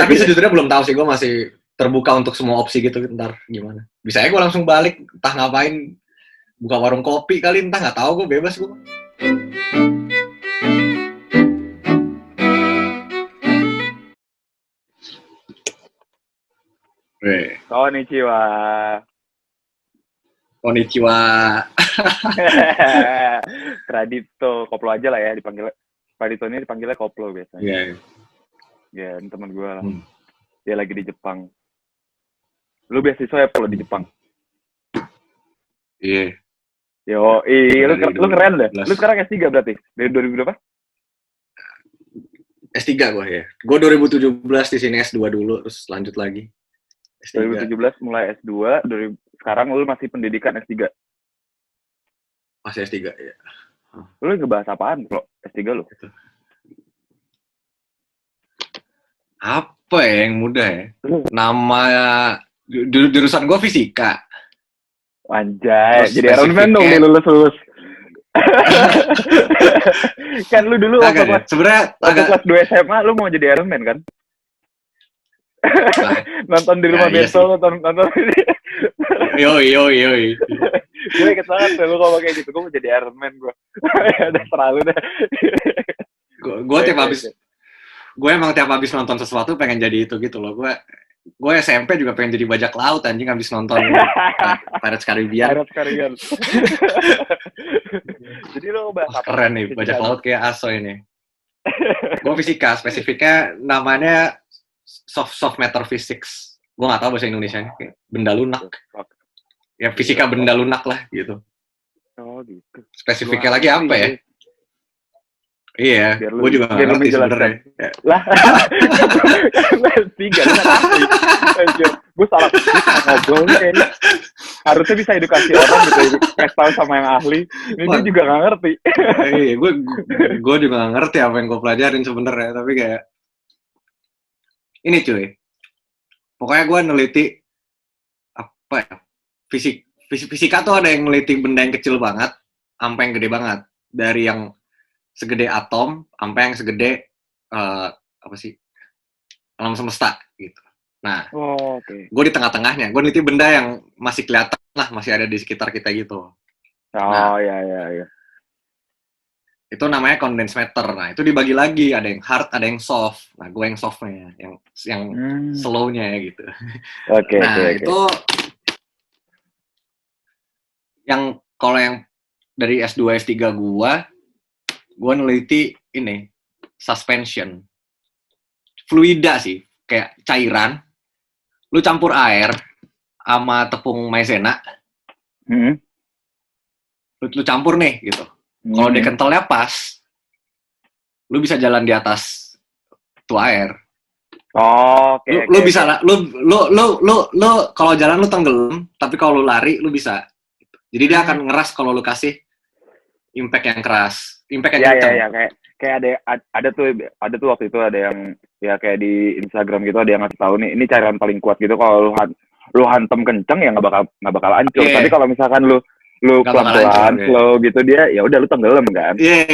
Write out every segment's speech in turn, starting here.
Tapi sejujurnya belum tahu sih, gue masih terbuka untuk semua opsi gitu, ntar gimana. Bisa aja gue langsung balik, entah ngapain, buka warung kopi kali, entah nggak tahu, gue bebas gue. Konnichiwa. Konnichiwa. Pradito, koplo aja lah ya dipanggil. Pradito ini dipanggilnya koplo biasanya. Iya. Ya, ini teman gue lah. Dia lagi di Jepang. Lu beasiswa ya kalau di Jepang? Iya. Yo, lu keren deh. Lu sekarang S3 berarti? Dari 2000 berapa? S3 gue ya. Gue 2017 di sini S2 dulu, terus lanjut lagi. S3. 2017 mulai S2, sekarang lu masih pendidikan S3? Masih S3, ya. Lu ngebahas apaan kalau S3 lu? Apa ya yang mudah ya? Nama jurusan gue fisika. Anjay, jadi Iron Man dong nih lulus. Kan lu dulu waktu kelas 2 SMA lu mau jadi Iron Man kan? Nonton di rumah Beto, nonton Yoi. Gue inget banget lu ngomong kayak gitu, gue mau jadi Iron Man gue. Udah terlalu deh. Gue emang tiap habis nonton sesuatu pengen jadi itu gitu loh. Gue SMP juga pengen jadi bajak laut anjing habis nonton Pirates Caribbean. Jadi lo bahas apa? Keren nih, bajak laut kayak Aso ini. Gue fisika, spesifiknya namanya soft matter physics. Gue nggak tahu bahasa Indonesianya, kayak benda lunak. Ya fisika benda lunak lah gitu. Oh gitu. Spesifiknya lagi apa ya? Iya, gue juga nggak ngerti sebenarnya. Lah, tiga, gue salah ngobrol nih. Harusnya bisa edukasi orang gitu, kasih tahu sama yang ahli. Ini dia juga nggak ngerti. Iya, gue juga nggak ngerti apa yang gue pelajarin sebenarnya, tapi kayak ini cuy. Pokoknya gue neliti apa ya? Fisika tuh ada yang neliti benda yang kecil banget, sampai yang gede banget. Dari yang segede atom sampai yang segede apa sih, alam semesta gitu. Nah, gue di tengah-tengahnya, gue neliti benda yang masih kelihatan lah, masih ada di sekitar kita gitu. Iya. Itu namanya condensed matter. Nah, itu dibagi lagi, ada yang hard, ada yang soft. Nah, gue yang softnya, yang slow-nya gitu. Itu yang kalau yang dari S2 S3 gue neliti ini suspension fluida sih, kayak cairan lu campur air sama tepung maizena, lu campur nih gitu. Kalau dia kentalnya pas, lu bisa jalan di atas tuh air. Lu bisa lu kalau jalan lu tenggelam, tapi kalau lu lari lu bisa. Jadi dia akan ngeras kalau lu kasih impact yang keras, impact yang kencang. Iya, kayak ada tuh waktu itu ada yang ya kayak di Instagram gitu, ada yang ngasih tahu nih, ini cairan paling kuat gitu, kalau lu hantem kenceng ya nggak bakal hancur. Tapi kalau misalkan lu pelan-pelan slow gitu, dia ya udah lu tenggelam kan. Iya.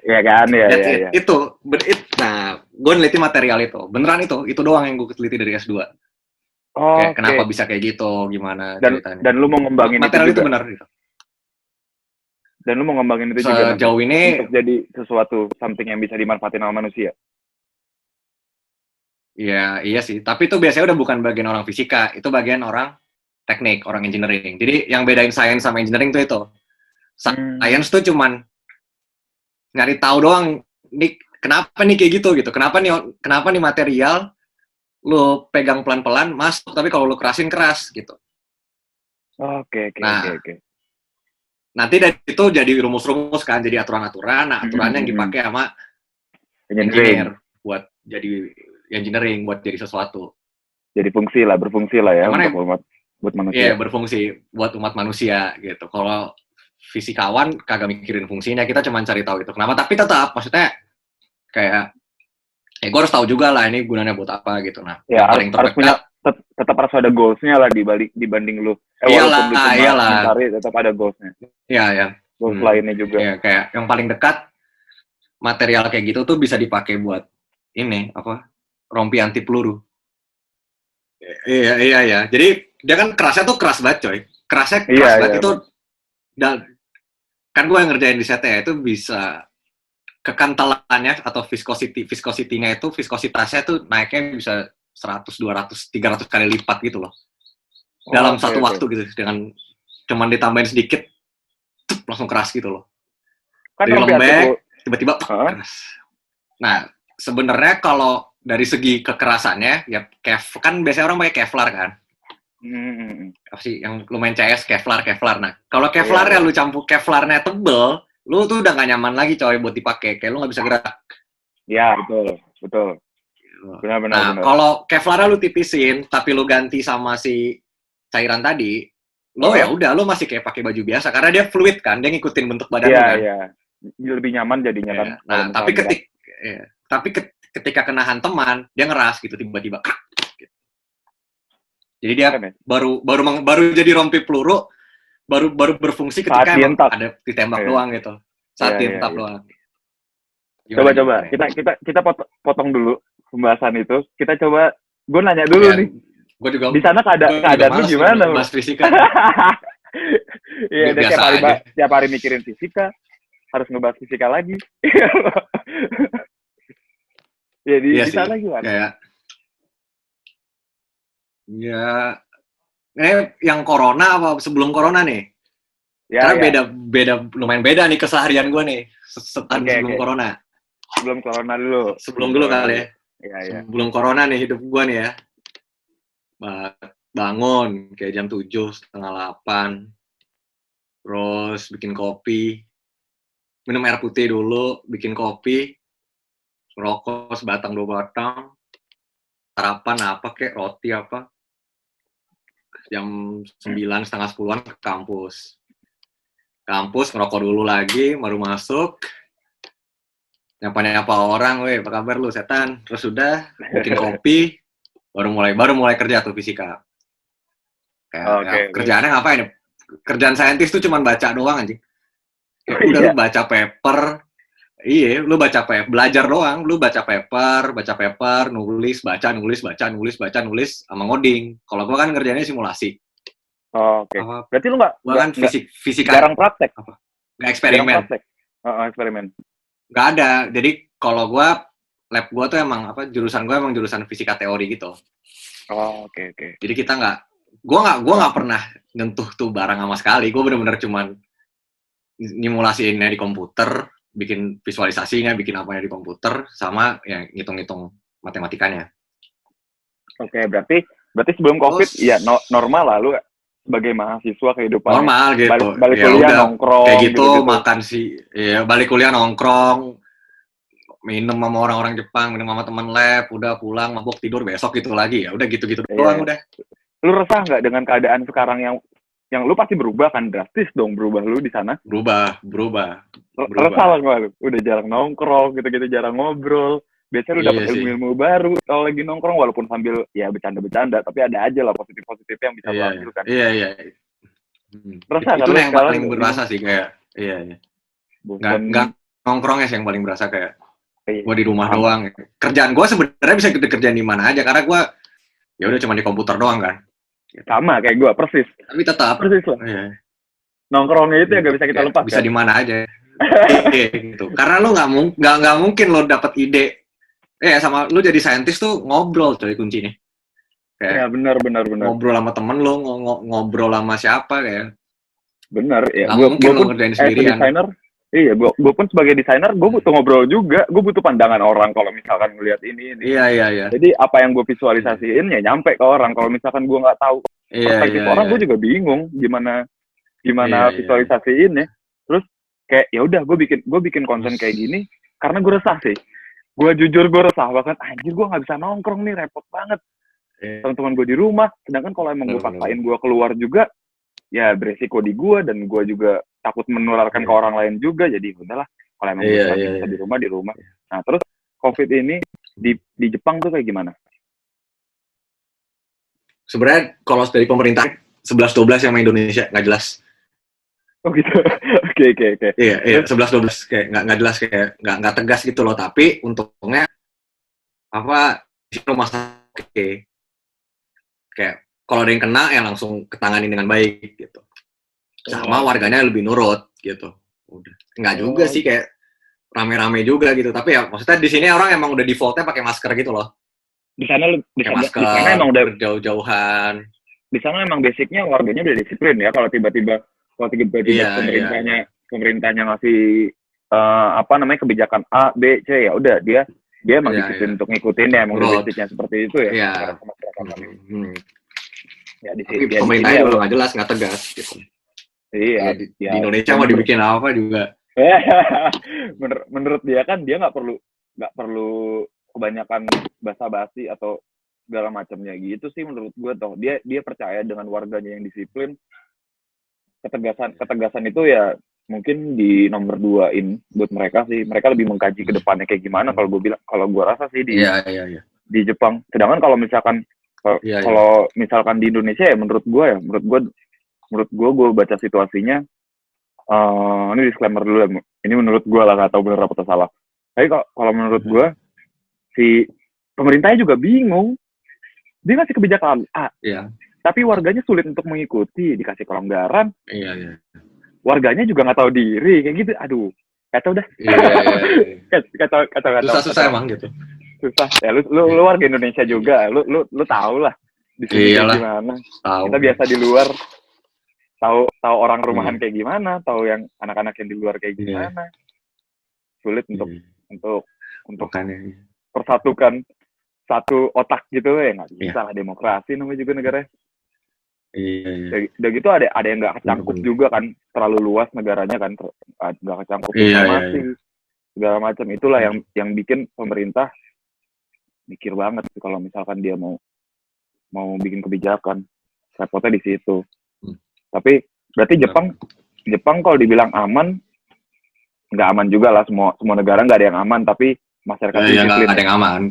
Iya kan, iya. Itu nah, gue neliti material itu, beneran itu doang yang gue teliti dari S2. Kenapa bisa kayak gitu, gimana ceritanya. Dan lu mau ngembangin material itu juga. Benar gitu. Dan lu mau ngembangin itu juga sejauh ini untuk jadi sesuatu something yang bisa dimanfaatin sama manusia. Iya sih. Tapi itu biasanya udah bukan bagian orang fisika, itu bagian orang teknik, orang engineering. Jadi yang bedain science sama engineering tuh itu. Science tuh cuman nyari tahu doang, nih kenapa nih kayak gitu. Kenapa nih material lu pegang pelan-pelan masuk, tapi kalau lu kerasin keras gitu. Oke. Nanti dari itu jadi rumus-rumus kan, jadi aturan-aturan. Nah, aturan yang dipakai sama engineer buat jadi engineering, buat jadi sesuatu. Jadi berfungsi lah ya buat manusia. Iya, berfungsi buat umat manusia gitu. Kalau fisikawan kagak mikirin fungsinya, kita cuma cari tahu itu kenapa. Tapi tetap maksudnya kayak gue harus tahu juga lah ini gunanya buat apa gitu. Nah, ya, paling terdekat tetap harus ada goals-nya lah dibanding lu. Iyalah. Mencari, tetap ada goals-nya. Iya. Goals lainnya juga. Iya, kayak yang paling dekat material kayak gitu tuh bisa dipakai buat ini apa? rompi anti peluru. Iya. Jadi dia kan kerasnya tuh keras banget coy. Kerasnya keras banget itu. Dan kan gue yang ngerjain di setnya itu bisa kekentalannya atau viscosity-nya itu, viskositasnya tuh naiknya bisa 100, 200, 300 kali lipat gitu loh. Dalam satu waktu gitu, dengan cuman ditambahin sedikit, langsung keras gitu loh. Kan dari lembek, tiba-tiba keras. Nah, sebenarnya kalau dari segi kekerasannya, ya kan biasanya orang pakai Kevlar kan. Apa sih yang lu main CS Kevlar. Nah, kalau Kevlarnya lu campur Kevlarnya tebel, lu tuh udah gak nyaman lagi coy buat dipakai, kayak lu gak bisa gerak. Iya, betul. Benar. Nah, kalau Kevlarnya lu tipisin, tapi lu ganti sama si cairan tadi, lo ya udah lo masih kayak pakai baju biasa karena dia fluid kan, dia ngikutin bentuk badan lo kan. Iya. Lebih nyaman jadinya kan. Nah, tapi ketika kena hantaman, dia ngeras gitu tiba-tiba. Gitu. Jadi dia baru jadi rompi peluru, baru berfungsi ketika emang ada ditembak doang gitu. Saat dientap doang. Coba. Kita potong dulu pembahasan itu. Kita coba, gue nanya dulu nih. Gue juga di sana keadaannya gimana? Bahas fisika. Iya, tiap hari mikirin fisika, harus ngebahas fisika lagi. Ya di sana gimana? Kayak yang corona apa sebelum corona nih? Karena beda lumayan beda nih keseharian gue nih sebelum corona. Sebelum dulu kali ya. Iya. Sebelum corona nih hidup gue nih ya. Bangun kayak jam 7, setengah 8, terus bikin kopi, minum air putih dulu, bikin kopi, rokok sebatang 2 batang, sarapan apa kek, roti apa, jam 9, setengah 10-an ke kampus, ngerokok dulu lagi, baru masuk, nyapa orang, weh apa kabar lu setan, terus udah bikin kopi, baru mulai kerja tuh fisika. Kerjaannya ngapain ya? Kerjaan saintis tuh cuma baca doang anjing. Lu baca paper. Iya, lu belajar doang. Lu baca paper, nulis sama ngoding. Kalau gua kan kerjanya simulasi. Oke. Berarti lu kan fisika jarang praktek. Apa? Nggak eksperimen. Eksperimen. Nggak ada. Jadi kalau gua lab gua tuh emang jurusan gua emang jurusan fisika teori gitu. Oke. Jadi kita gua nggak pernah nyentuh tuh barang sama sekali. Gua bener-bener cuman nyimulasiinnya di komputer, bikin visualisasinya, bikin apanya di komputer, sama ya ngitung-ngitung matematikanya. Oke, berarti sebelum COVID ya normal lah lu sebagai mahasiswa kehidupan. Normal gitu. Balik kuliah nongkrong. Kayak gitu. Makan sih. Ya balik kuliah nongkrong. Minum sama orang-orang Jepang, minum sama teman lab, udah pulang, mabuk, tidur, besok gitu lagi. Ya udah gitu-gitu doang udah. Lu resah nggak dengan keadaan sekarang yang lu pasti berubah kan, drastis dong berubah lu di sana? Berubah. Resah lah nggak lu? Udah jarang nongkrong, gitu-gitu jarang ngobrol. Biasanya lu dapat ilmu-ilmu baru kalau lagi nongkrong, walaupun sambil ya bercanda-bercanda, tapi ada aja lah positif-positifnya yang bisa lu ambil kan. Iya. Resah itu yang paling berasa sih kayak. Iya. Nggak nongkrongnya sih yang paling berasa kayak. Gue di rumah doang. Kerjaan gue sebenarnya bisa kerjaan di mana aja karena gue ya udah cuma di komputer doang kan. Sama kayak gue persis. Tapi tetap persis lah. Iya. Nongkrongnya itu ya gak bisa kita lepas. Bisa kan? di mana aja. Gitu. Karena lo nggak mungkin lo dapat ide. Sama lo jadi saintis tuh ngobrol coy kuncinya. Kayak benar. Ngobrol sama temen lo, ngobrol sama siapa kayak. Bener ya. Gue pun kerjain sendirian. Iya, gue pun sebagai desainer, gue butuh ngobrol juga. Gue butuh pandangan orang kalau misalkan ngelihat ini. Iya. Jadi apa yang gue visualisasiin ya nyampe ke orang. Kalau misalkan gue nggak tahu perspektif orang, gue juga bingung gimana visualisasiin ya. Terus kayak ya udah gue bikin konten kayak gini karena gue resah sih. Gue jujur gue resah bahkan anjir gue nggak bisa nongkrong nih, repot banget. Teman-teman gue di rumah. Sedangkan kalau emang gue paksain gue keluar juga, ya beresiko di gue dan gue juga takut menularkan ke orang lain juga. Jadi udahlah kalau emang bisa di rumah. Nah terus COVID ini di Jepang tuh kayak gimana? Sebenarnya kalau dari pemerintah 11-12 yang main Indonesia nggak jelas. Oh gitu. Oke. Iya 11-12 kayak nggak jelas, kayak nggak tegas gitu loh. Tapi untungnya rumah sakit. Kayak kalau ada yang kena ya langsung ketangani dengan baik gitu. Sama warganya lebih nurut gitu. Udah. Enggak juga sih, kayak rame-rame juga gitu. Tapi ya maksudnya di sini orang emang udah defaultnya pakai masker gitu loh. Di sana Pakai masker, emang udah berjauh-jauhan. di sana emang basicnya warganya udah disiplin ya. Kalau tiba-tiba Iya, pemerintahnya ngasih apa namanya kebijakan A, B, C, ya udah dia emang disiplin untuk ngikutin ya, emang udah basicnya seperti itu ya. Iya. Ya di Tapi sini pemerintahnya juga nggak jelas, nggak tegas gitu. Iya, di Indonesia mau dibikin apa juga. menurut dia kan dia nggak perlu kebanyakan basa-basi atau segala macamnya gitu sih menurut gue. Toh dia percaya dengan warganya yang disiplin. Ketegasan itu ya mungkin di nomor 2-in buat mereka sih. Mereka lebih mengkaji ke depannya kayak gimana. Kalau gue rasa sih di Jepang. Sedangkan kalau misalkan misalkan di Indonesia ya menurut gue baca situasinya, ini disclaimer dulu ya, ini menurut gue lah, nggak tahu benar apa salah. Tapi kalau menurut gue si pemerintahnya juga bingung, dia ngasih kebijakan A, tapi warganya sulit untuk mengikuti, dikasih kelonggaran, warganya juga nggak tahu diri, kayak gitu. Aduh, kacau dah. Kacau. Susah emang gitu. Susah ya, lu warga Indonesia juga, lu tahu lah di sini gimana. Kita biasa di luar, tahu orang rumahan kayak gimana, tahu yang anak-anak yang di luar kayak gimana. Sulit untuk persatukan satu otak gitu ya, nggak bisa lah, demokrasi namanya juga negara. Udah gitu ada yang nggak kecangkup juga kan, terlalu luas negaranya kan, nggak kecangkup informasi segala macam. Itulah yang bikin pemerintah mikir banget sih kalau misalkan dia mau bikin kebijakan, repotnya di situ. Tapi berarti Jepang kalau dibilang aman, nggak aman juga lah, semua negara nggak ada yang aman, tapi masyarakat disiplin. Nggak ada yang aman.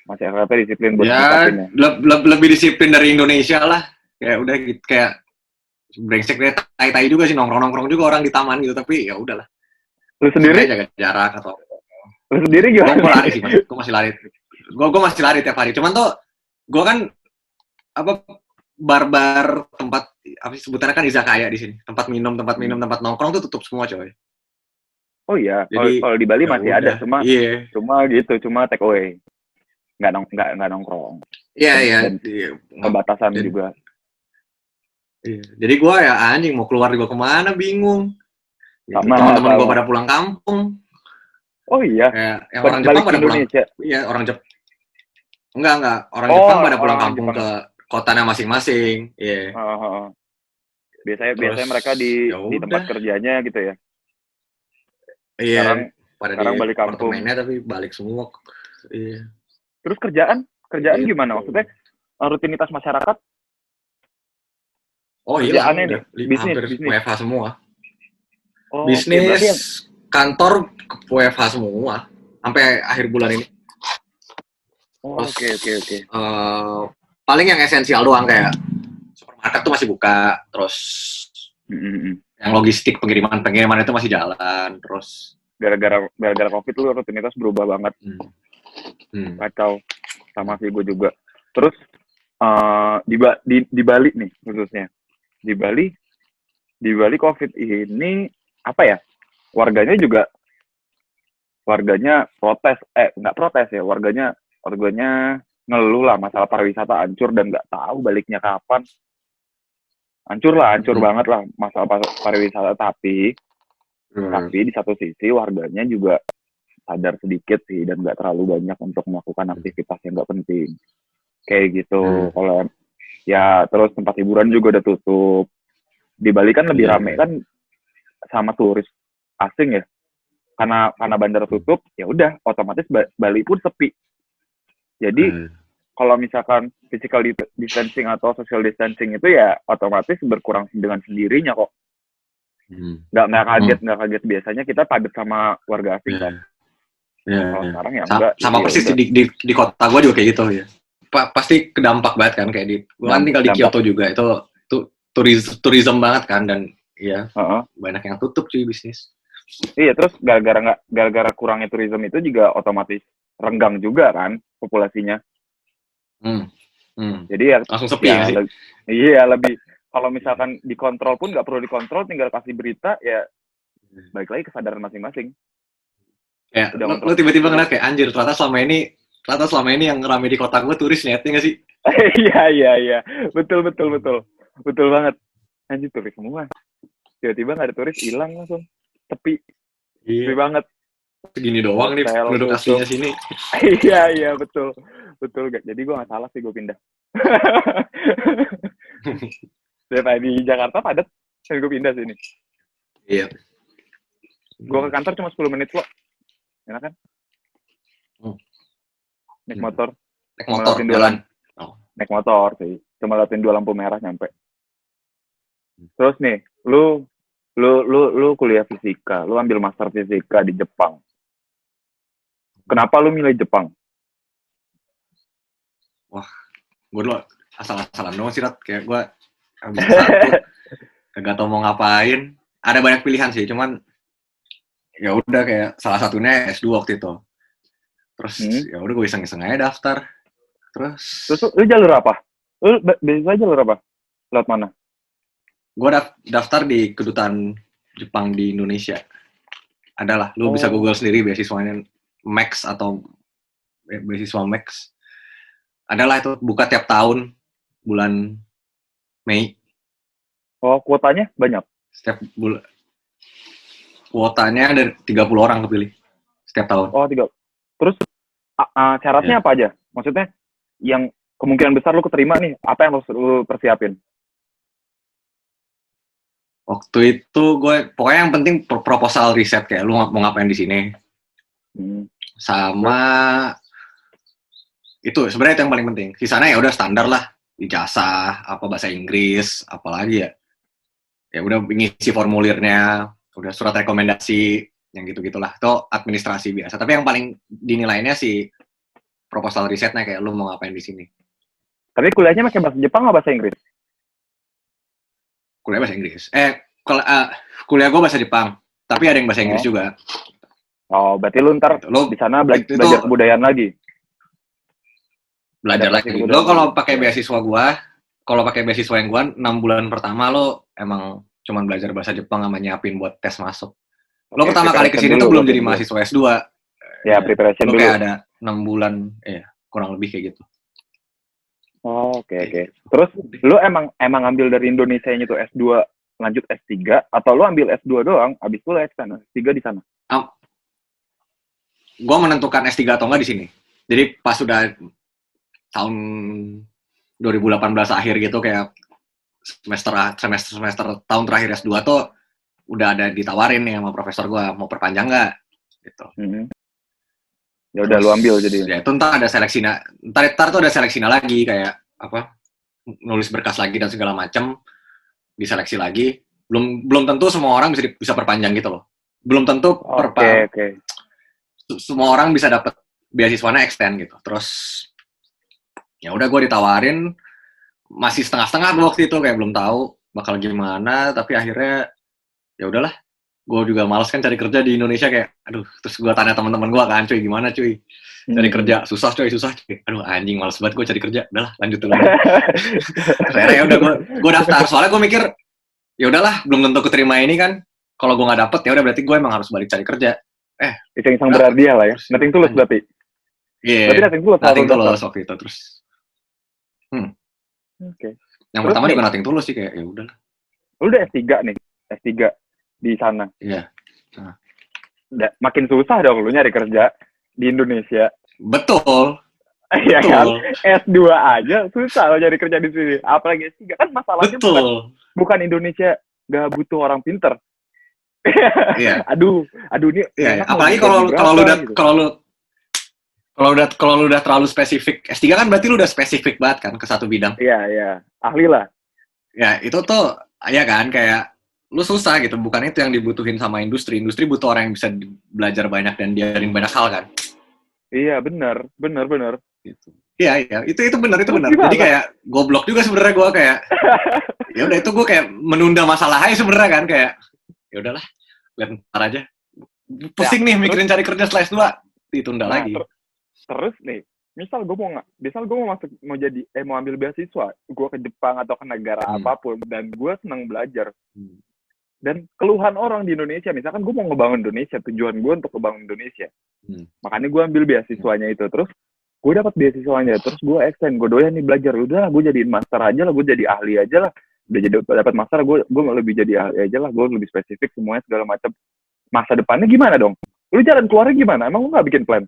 Masyarakatnya disiplin buat ya, lebih disiplin dari Indonesia lah. Kayak udah gitu, kayak brengsek deh, tai juga sih, nongkrong juga orang di taman gitu, tapi ya udahlah. Lu sendiri jaga jarak atau lu sendiri gimana? Gue lari sih, Mas. Gue masih lari. Gue masih lari tiap hari. Cuman tuh gue kan apa barbar tempat apa sih sebutannya kan izakaya di sini. Tempat minum, tempat nongkrong tuh tutup semua, coy. Oh iya, kalau di Bali masih ada, cuma gitu, cuma take away. Nggak nongkrong. Iya. Pembatasan juga. Iya. Jadi gue ya anjing mau keluar juga kemana bingung. Teman-teman gue pada pulang kampung. Oh iya. Yang orang Jepang pada pulang. Iya, orang Jepang. Enggak. Orang Jepang pada pulang kampung ke kotanya masing-masing. Iya. Biasanya mereka di tempat kerjanya gitu ya. Iya. Sekarang balik kampung. Tapi balik semua. Iya. Terus kerjaan gimana? Maksudnya rutinitas masyarakat? Oh iya, bisnis. WFH semua. Bisnis, kantor WFH semua sampai akhir bulan ini. Oke. Paling yang esensial doang, kayak supermarket tuh masih buka, terus yang logistik pengiriman itu masih jalan, terus gara-gara COVID tuh rutinitas berubah banget. Kacau, sama sih gue juga. Terus di Bali nih khususnya, di Bali COVID ini apa ya? Warganya protes, nggak protes ya, warganya ngeluh lah masalah pariwisata hancur dan nggak tahu baliknya kapan. Hancur banget lah masalah pariwisata, tapi di satu sisi warganya juga sadar sedikit sih dan nggak terlalu banyak untuk melakukan aktivitas yang nggak penting kayak gitu. Kalau ya terus tempat hiburan juga udah tutup. Di Bali kan lebih rame kan sama turis asing ya, karena bandara tutup, ya udah otomatis Bali pun sepi. Jadi kalau misalkan physical distancing atau social distancing itu ya otomatis berkurang dengan sendirinya kok. Nggak kaget. Biasanya kita padat sama warga asing kan. Kalau sekarang ya enggak. Sama persis di kota gue juga kayak gitu ya. Pasti kedampak banget kan, kayak gue kan tinggal di Kyoto juga, itu tourism banget kan, dan ya banyak yang tutup cuy bisnis. Iya, terus gara-gara kurangnya tourism itu juga otomatis renggang juga kan populasinya. Jadi ya langsung sepi ya sih. Iya, lebih kalau misalkan dikontrol pun nggak perlu dikontrol, tinggal kasih berita ya, balik lagi kesadaran masing-masing. Ya, lo tiba-tiba ngeliat kayak anjir, ternyata selama ini yang rame di kota gue turis niatnya nggak sih? Iya, betul banget. Anjir, turis semua. Tiba-tiba nggak ada turis, hilang langsung, sepi banget. Segini doang nih penduduk aslinya sini. Iya, betul. Jadi gue nggak salah sih gue pindah. Daripada di Jakarta padat, dan gue pindah sini. Iya. Gue ke kantor cuma 10 menit loh. Enak kan? Naik motor jalan. Naik motor sih. Cuma lewatin 2 lampu merah nyampe. Terus nih, lu kuliah fisika, lu ambil master fisika di Jepang. Kenapa lu milih Jepang? Wah, gue dulu asal-asalan doang sih, Rat. Kayak gue habis satu, kagak tau mau ngapain. Ada banyak pilihan sih, cuman ya udah kayak salah satunya S2 waktu itu. Terus ya udah gue iseng-iseng aja daftar. Terus lu jalur apa? Lu beasiswa jalur apa? Lewat mana? Gue daftar di kedutaan Jepang di Indonesia. Adalah, lu bisa Google sendiri beasiswanya Max atau beasiswa Max. Adalah itu buka tiap tahun bulan Mei. Oh, kuotanya banyak? Setiap bulan. Kuotanya ada 30 orang kepilih setiap tahun. Oh, 3. Terus syaratnya apa aja? Maksudnya yang kemungkinan besar lu keterima nih, apa yang lu persiapin? Waktu itu pokoknya yang penting proposal riset, kayak lu mau ngapain di sini. Sama itu sebenarnya itu yang paling penting. Sisanya ya udah standar lah, ijazah, apa bahasa Inggris, apalagi ya. Ya udah ngisi formulirnya, udah surat rekomendasi, yang gitu-gitulah. Itu administrasi biasa. Tapi yang paling dinilainya sih proposal risetnya, kayak lu mau ngapain di sini. Tapi kuliahnya pakai bahasa Jepang atau bahasa Inggris? Kuliah bahasa Inggris. Kuliah gue bahasa Jepang, tapi ada yang bahasa Inggris juga. Oh, berarti lu ntar di sana belajar kebudayaan lagi. Belajar lagi. Lo kalau pakai beasiswa yang gua 6 bulan pertama lo emang cuman belajar bahasa Jepang sama nyiapin buat tes masuk. Lo pertama kali kesini tuh belum jadi mahasiswa S2. Ya, preparation dulu. Lo kayak ada 6 bulan, kurang lebih kayak gitu. Oh, oke. Terus lu emang ambil dari Indonesianya tuh S2 lanjut S3 atau lu ambil S2 doang habis itu lu S3 di sana? Gua menentukan S3 atau enggak di sini. Jadi pas sudah tahun 2018 akhir gitu, kayak semester tahun terakhir S2 tuh udah ada ditawarin nih sama profesor gua mau perpanjang enggak gitu. Ya udah lu ambil jadi. Ya itu ntar ada seleksi, ntar tuh ada seleksinya lagi, kayak apa, nulis berkas lagi dan segala macam, diseleksi lagi. Belum tentu semua orang bisa perpanjang gitu loh. Belum tentu semua orang bisa dapat beasiswanya extend gitu. Terus ya udah gue ditawarin, masih setengah-setengah waktu itu, kayak belum tahu bakal gimana, tapi akhirnya ya udahlah. Gue juga males kan cari kerja di Indonesia, kayak aduh, terus gue tanya teman-teman gue kan, cuy gimana cuy cari kerja, susah cuy, aduh anjing males banget gue cari kerja, udahlah lanjut dulu. Akhirnya ya udah gue daftar, soalnya gue mikir ya udahlah, belum tentu keterima ini kan, kalau gue nggak dapet ya udah berarti gue emang harus balik cari kerja. Iseng-iseng berhadiah lah ya, nothing tulus berarti. Iya, nothing tulus waktu itu. Terus yang pertama juga nothing tulus sih, kayak ya udahlah. Lu udah S3 nih, S3 di sana. Iya. Makin susah dong lu nyari kerja di Indonesia. Betul. Iya kan? S2 aja susah lo nyari kerja di sini. Apalagi S3 kan masalahnya bukan Indonesia gak butuh orang pinter. Iya. Aduh ini. Iya. Apalagi kalau lu udah terlalu spesifik. S3 kan berarti lu udah spesifik banget kan ke satu bidang. Iya. Ahli lah. Ya, itu tuh ya kan, kayak lu susah gitu, bukan itu yang dibutuhin sama industri butuh orang yang bisa belajar banyak dan diajarin banyak hal kan. Iya benar gitu. Iya itu benar. Jadi kayak goblok juga sebenarnya gue, kayak ya udah itu gue kayak menunda masalah aja sebenarnya kan, kayak ya udahlah lihat ntar aja, pusing nih mikirin cari kerja setelah S2, ditunda lagi. Terus nih, misal gue mau mau ambil beasiswa, gue ke Jepang atau ke negara apapun, dan gue senang belajar. Dan keluhan orang di Indonesia, misalkan gue mau ngebangun Indonesia, tujuan gue untuk ngebangun Indonesia. Makanya gue ambil beasiswanya itu. Terus gue dapat beasiswanya, terus gue extend, gue doyan nih belajar. Udah, gue jadiin master aja lah, gue jadi ahli aja lah. Udah jadi dapat master, gue lebih jadi ahli aja lah, gue lebih spesifik semuanya segala macam. Masa depannya gimana dong? Lu jalan keluarnya gimana? Emang lu nggak bikin plan?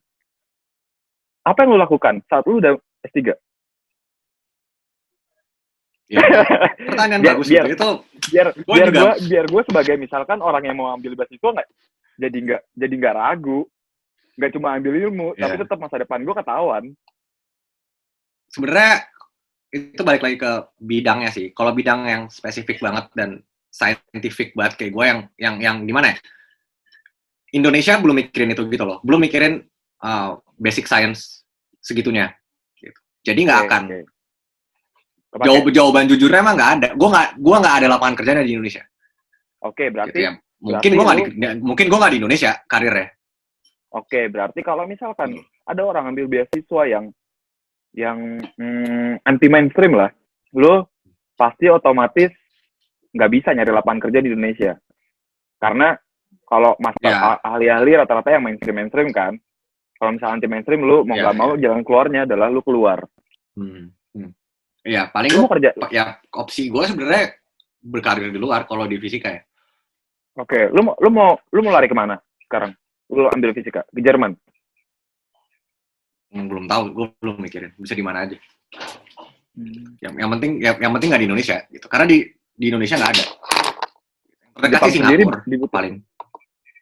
Apa yang lu lakukan saat lu udah S3? Ya, pertanyaan bagus itu. Biar gue sebagai misalkan orang yang mau ambil beasiswa jadi nggak ragu, nggak cuma ambil ilmu, tapi tetap masa depan gue ketahuan. Sebenarnya itu balik lagi ke bidangnya sih. Kalau bidang yang spesifik banget dan scientific banget kayak gue yang gimana ya? Indonesia belum mikirin itu gitu loh, belum mikirin basic science segitunya. Gitu. Jadi nggak akan. Jawaban jujurnya emang nggak ada. Gue nggak ada lapangan kerjanya di Indonesia. Oke, berarti gitu ya. Mungkin gue nggak di Indonesia karirnya. Oke, berarti kalau misalkan ada orang ambil beasiswa yang anti mainstream lah, lo pasti otomatis nggak bisa nyari lapangan kerja di Indonesia. Karena kalau ahli-ahli rata-rata yang mainstream kan, kalau misalnya anti mainstream, lo mau nggak mau jalan keluarnya adalah lo keluar. Iya, paling lu mau kerja. Ya opsi gue sebenarnya berkarir di luar kalau di fisika ya. Oke, lu mau lari kemana sekarang? Lu ambil fisika ke Jerman? Belum tahu, gue belum mikirin. Bisa di mana aja. Yang penting nggak di Indonesia gitu. Karena di Indonesia nggak ada. Jepang sendiri paling.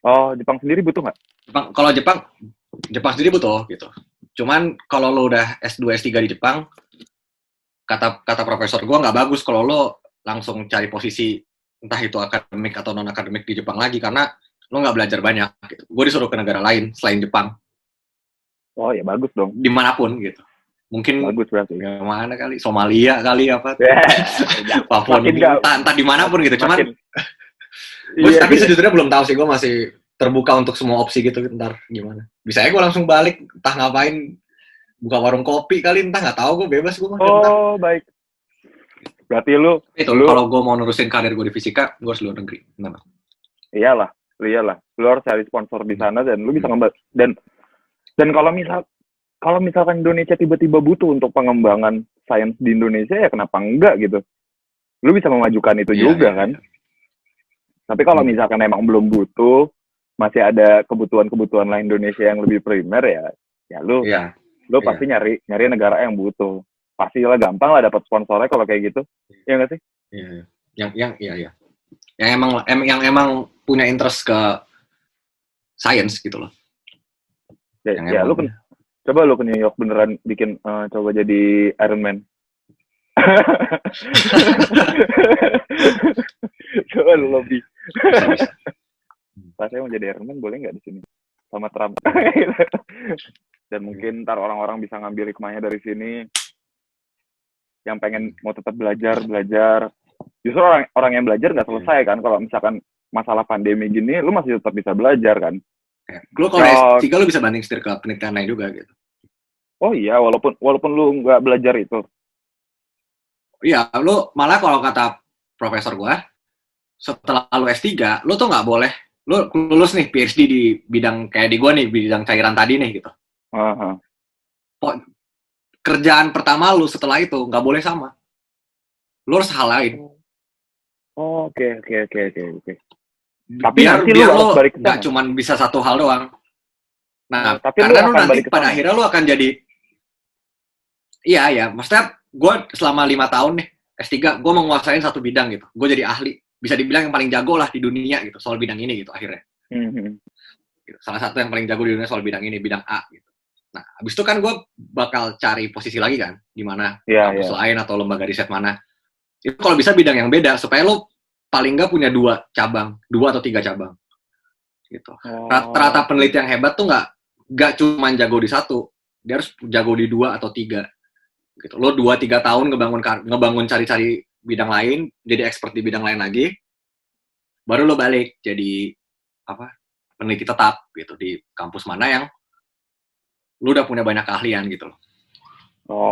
Oh, Jepang sendiri butuh nggak? Kalau Jepang sendiri butuh gitu. Cuman kalau lo udah S2 S3 di Jepang, kata profesor gue nggak bagus kalau lo langsung cari posisi entah itu akademik atau non akademik di Jepang lagi karena lo nggak belajar banyak. Gitu. Gue disuruh ke negara lain selain Jepang. Oh ya bagus dong. Dimanapun gitu. Mungkin bagus berarti. Ya mana kali Somalia kali apa? Papua entah dimanapun gitu. Cuman tapi sejujurnya belum tahu sih, gue masih terbuka untuk semua opsi gitu. Ntar gimana? Bisa aja gue langsung balik, entah ngapain. Buka warung kopi kali, entah nggak tahu, gue bebas gue mah. Oh baik. Berarti lu kalau gue mau nerusin karir gue di fisika, gue harus luar negeri. Kenapa? Iyalah. Lu harus cari sponsor di sana dan lu bisa dan kalau misalkan Indonesia tiba-tiba butuh untuk pengembangan sains di Indonesia ya kenapa enggak gitu. Lu bisa memajukan itu juga kan. Tapi kalau misalkan emang belum butuh, masih ada kebutuhan lain Indonesia yang lebih primer ya lu pasti nyari negara yang butuh. Pastilah gampang lah dapat sponsornya kalau kayak gitu. Iya nggak sih? Iya. Yang emang punya interest ke science gitu loh. Ya lu coba lu ke New York beneran bikin coba jadi Iron Man. Coba lu lobby. Pas saya mau jadi Iron Man boleh nggak di sini sama Trump? Dan mungkin ntar orang-orang bisa ngambil hikmahnya dari sini. Yang pengen mau tetap belajar. Justru orang yang belajar nggak selesai kan. Kalau misalkan masalah pandemi gini, lu masih tetap bisa belajar kan. Lu kalau S3 lu bisa banding setir ke penelitian lain juga gitu. Oh iya, walaupun lu nggak belajar itu. Iya, lu malah kalau kata profesor gua, setelah lu S3, lu tuh nggak boleh, lu lulus nih PhD di bidang kayak di gua nih, bidang cairan tadi nih gitu. Kerjaan pertama lu setelah itu nggak boleh sama. Lu harus hal lain. Oke. Tapi biar lu nggak cuma bisa satu hal doang. Nah, tapi karena lu nanti pada akhirnya lu akan jadi, iya, maksudnya gue selama 5 tahun nih S3, gue menguasain satu bidang gitu, gue jadi ahli, bisa dibilang yang paling jago lah di dunia gitu soal bidang ini gitu akhirnya. Gitu. Salah satu yang paling jago di dunia soal bidang ini, bidang A gitu. Nah, abis itu kan gue bakal cari posisi lagi kan, di mana kampus lain atau lembaga riset mana. Itu kalau bisa bidang yang beda supaya lo paling nggak punya 2 atau 3 cabang gitu. Rata-rata peneliti yang hebat tuh nggak cuma jago di satu, dia harus jago di 2 atau 3 gitu. Lo 2-3 tahun ngebangun cari-cari bidang lain, jadi expert di bidang lain lagi, baru lo balik jadi peneliti tetap gitu di kampus mana yang lu udah punya banyak keahlian gitu loh.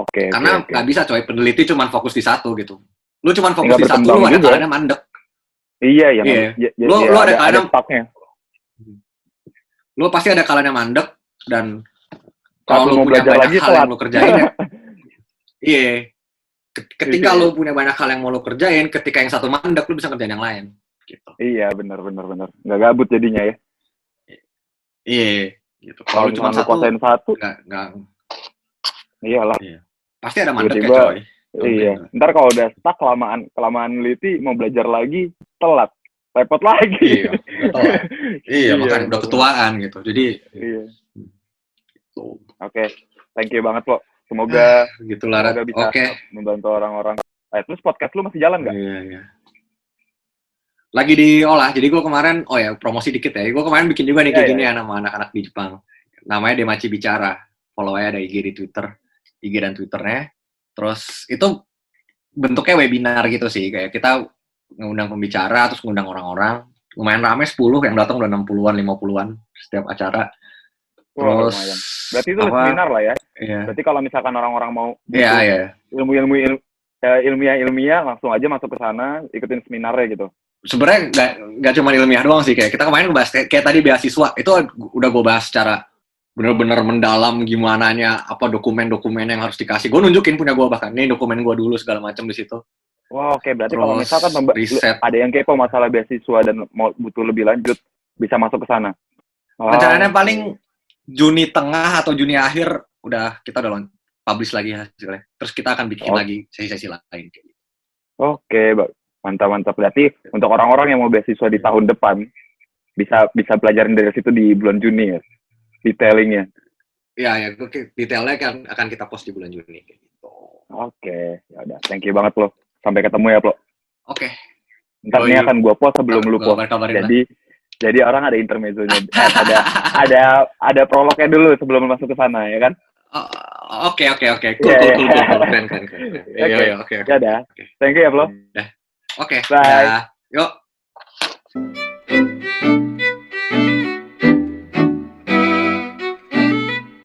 Oke. Karena nggak bisa coy, peneliti cuma fokus di satu gitu. Lu cuma fokus Nggak di satu, berkembang lu ada juga. kalanya mandek. Iya, yang Iya. Lu ada kalanya stucknya. Lu pasti ada kalanya mandek, dan Saat kalau lu lu mau punya belajar banyak lagi, hal yang telat. lu kerjain ya. Iya. Ketika Iya. lu punya banyak hal yang mau lu kerjain, ketika yang satu mandek, lu bisa kerjain yang lain. Gitu. Iya, benar. Nggak gabut jadinya ya. Iya. Gitu. Kalau Kalau lu cuma misalkan lu kuasain satu, nggak. iyalah. Iya. Pasti ada mandek ya Tiba-tiba, coy. iya. Ntar kalau udah stuck kelamaan neliti, mau belajar lagi, telat. Repot lagi. Iya, telat. Iya, makanya udah ketuaan gitu. Jadi, iya. Tuh. Oke. Thank you banget, Lo. Semoga gitulah. bisa membantu orang-orang. Terus podcast lu masih jalan nggak? Iya. Lagi diolah. Jadi gue kemarin, promosi dikit ya. Gue kemarin bikin juga nih kayak gini ya sama anak-anak di Jepang. Namanya Demachi Bicara. Follow aja, ada IG di Twitter. IG dan Twitternya. Terus itu bentuknya webinar gitu sih. Kayak kita ngundang pembicara, terus ngundang orang-orang. Lumayan rame, 10, yang datang udah 60-an, 50-an setiap acara. Terus, lumayan. Berarti itu seminar lah ya? Iya. Berarti kalau misalkan orang-orang mau ilmiah langsung aja masuk ke sana, ikutin seminarnya gitu. Sebenarnya nggak cuma ilmiah doang sih, kayak kita kemarin bahas kayak tadi beasiswa itu udah gue bahas secara bener-bener mendalam gimananya, apa dokumen-dokumen yang harus dikasih. Gue nunjukin punya gue, bahkan nih dokumen gue dulu segala macam di situ. Wah, oke. Berarti kalau misalkan ada yang kepo masalah beasiswa dan mau butuh lebih lanjut, bisa masuk ke sana. Rencananya paling Juni tengah atau Juni akhir udah kita udah publish lagi hasilnya. Terus kita akan bikin lagi sesi-sesi lain. Oke, mantap. Berarti untuk orang-orang yang mau beasiswa di tahun depan bisa pelajarin dari situ di bulan Juni ya, detailingnya. Ya, detailnya akan kita post di bulan Juni. Gitu. Oke, ya udah. Thank you banget lo. Sampai ketemu ya, Plo. Oke. Ntar ini akan gua post sebelum lu post. Jadi orang ada intermezzonya, ada prolognya dulu sebelum masuk ke sana, ya kan? Oke. Cool. Keren. Oke. Ya udah. Thank you ya, Plo. Oke. Bye. Yuk.